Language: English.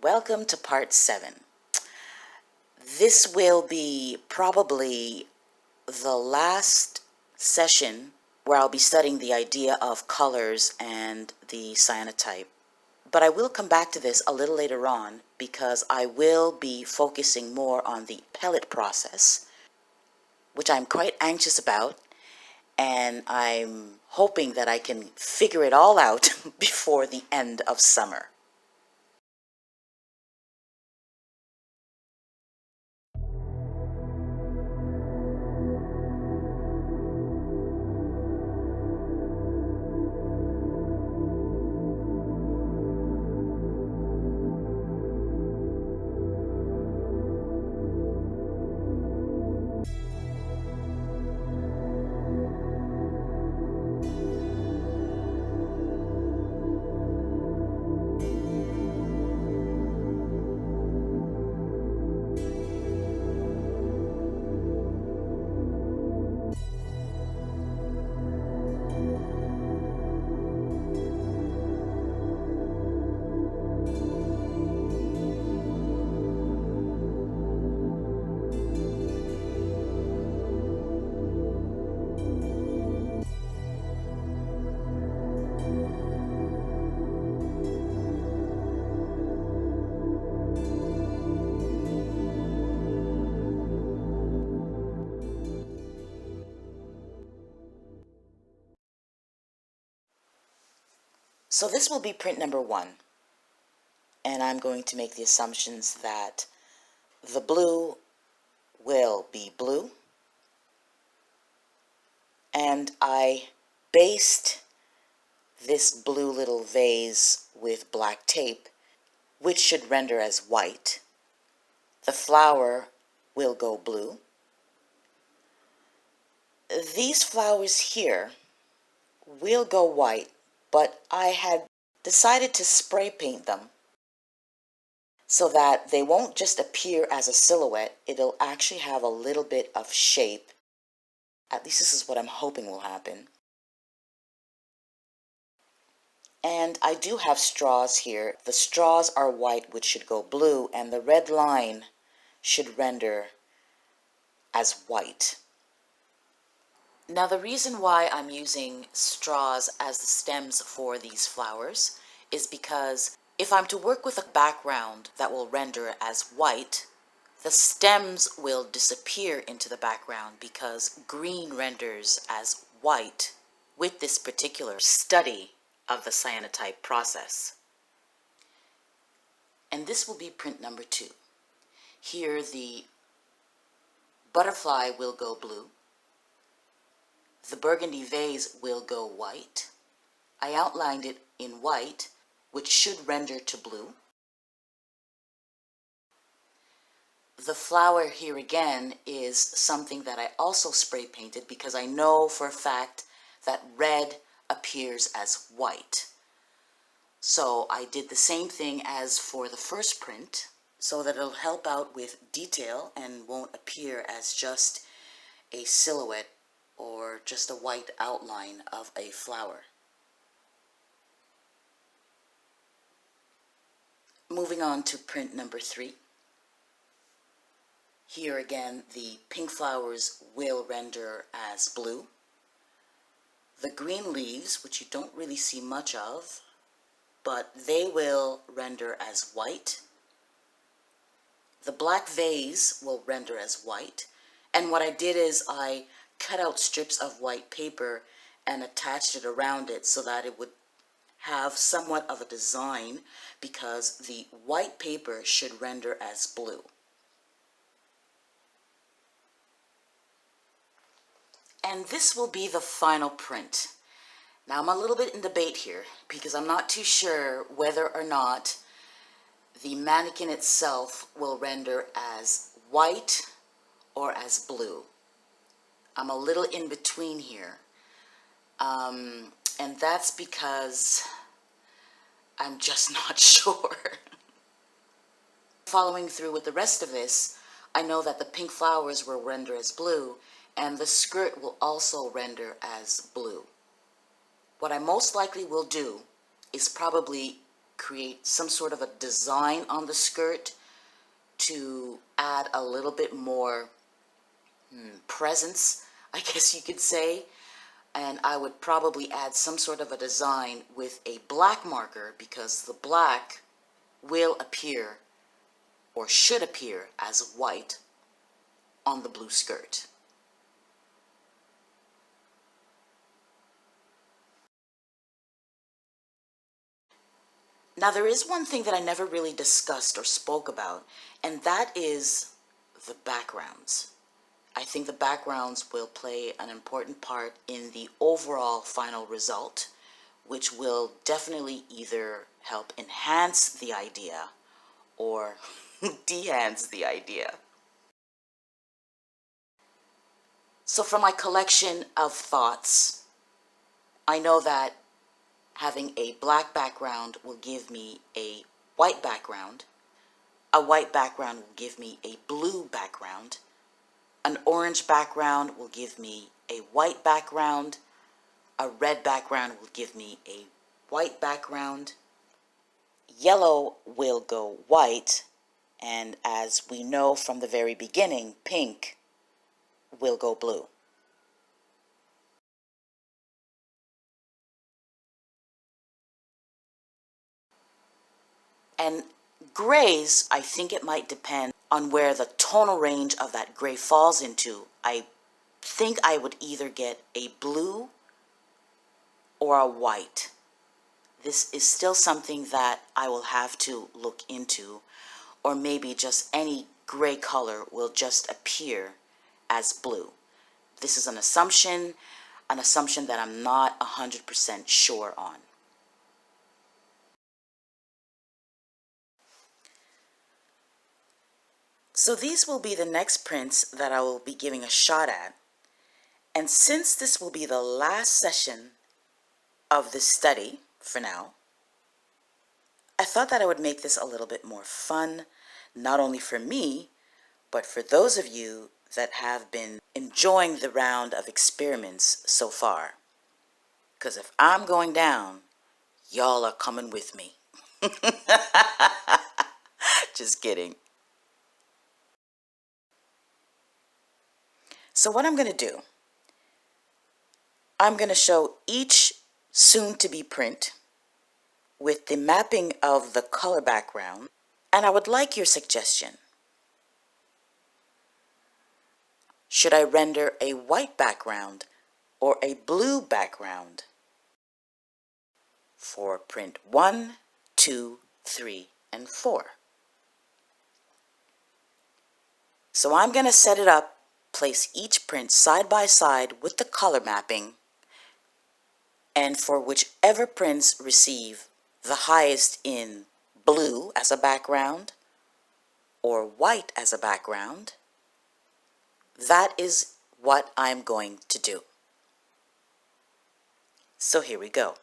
welcome to part 7. This will be probably the last session where I'll be studying the idea of colors and the cyanotype. But I will come back to this a little later on because I will be focusing more on the pellet process, which I'm quite anxious about, and I'm hoping that I can figure it all out before the end of summer. So this will be print number 1, and I'm going to make the assumptions that the blue will be blue, and I based this blue little vase with black tape, which should render as white. The flower will go blue. These flowers here will go white, but I had decided to spray paint them so that they won't just appear as a silhouette, it'll actually have a little bit of shape. At least this is what I'm hoping will happen. And I do have straws here. The straws are white, which should go blue, and the red line should render as white. Now the reason why I'm using straws as the stems for these flowers is because if I'm to work with a background that will render as white, the stems will disappear into the background because green renders as white with this particular study of the cyanotype process. And this will be print number 2. Here the butterfly will go blue. The burgundy vase will go white. I outlined it in white, which should render to blue. The flower here again is something that I also spray painted because I know for a fact that red appears as white. So I did the same thing as for the first print so that it'll help out with detail and won't appear as just a silhouette or just a white outline of a flower. Moving on to print number 3. Here again, the pink flowers will render as blue. The green leaves, which you don't really see much of, but they will render as white. The black vase will render as white. And what I did is I cut out strips of white paper and attached it around it so that it would have somewhat of a design because the white paper should render as blue. And this will be the final print. Now I'm a little bit in debate here because I'm not too sure whether or not the mannequin itself will render as white or as blue. I'm a little in between here. And that's because I'm just not sure. Following through with the rest of this, I know that the pink flowers will render as blue and the skirt will also render as blue. What I most likely will do is probably create some sort of a design on the skirt to add a little bit more presence, I guess you could say. And I would probably add some sort of a design with a black marker, because the black will appear or should appear as white on the blue skirt. Now, there is one thing that I never really discussed or spoke about, and that is the backgrounds. I think the backgrounds will play an important part in the overall final result, which will definitely either help enhance the idea or de-hance the idea. So for my collection of thoughts, I know that having a black background will give me a white background. A white background will give me a blue background. An orange background will give me a white background. A red background will give me a white background. Yellow will go white, and as we know from the very beginning, pink will go blue. And grays, I think it might depend on where the tonal range of that gray falls into. I think I would either get a blue or a white. This is still something that I will have to look into, or maybe just any gray color will just appear as blue. This is an assumption that I'm not 100% sure on. So these will be the next prints that I will be giving a shot at. And since this will be the last session of this study for now, I thought that I would make this a little bit more fun, not only for me, but for those of you that have been enjoying the round of experiments so far. Because if I'm going down, y'all are coming with me. Just kidding. So what I'm going to do, I'm going to show each soon-to-be print with the mapping of the color background, and I would like your suggestion. Should I render a white background or a blue background for print 1, 2, 3, and 4? So I'm going to set it up, place each print side by side with the color mapping, and for whichever prints receive the highest in blue as a background or white as a background, that is what I'm going to do. So here we go.